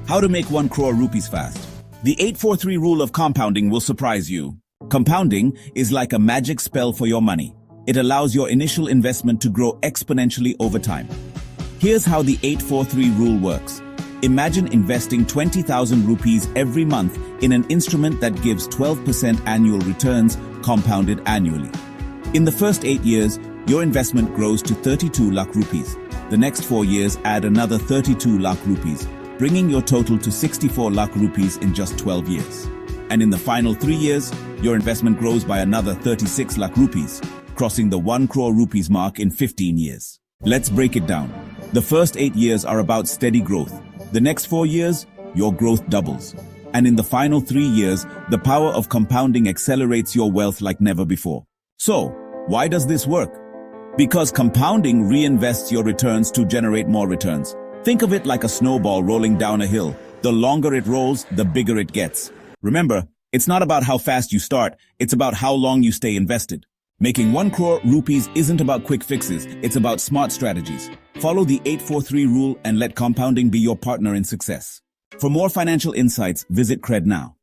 How to make 1 crore rupees fast. The 843 rule of compounding will surprise you. Compounding is like a magic spell for your money. It allows your initial investment to grow exponentially over time. Here's how the 843 rule works. Imagine investing 20,000 rupees every month in an instrument that gives 12% annual returns compounded annually. In the first 8 years, your investment grows to 32 lakh rupees. The next 4 years add another 32 lakh rupees, bringing your total to 64 lakh rupees in just 12 years. And in the final 3 years, your investment grows by another 36 lakh rupees, crossing the 1 crore rupees mark in 15 years. Let's break it down. The first 8 years are about steady growth. The next 4 years, your growth doubles. And in the final 3 years, the power of compounding accelerates your wealth like never before. So, why does this work? Because compounding reinvests your returns to generate more returns. Think of it like a snowball rolling down a hill. The longer it rolls, the bigger it gets. Remember, it's not about how fast you start, it's about how long you stay invested. Making 1 crore rupees isn't about quick fixes, it's about smart strategies. Follow the 843 rule and let compounding be your partner in success. For more financial insights, visit Crore now.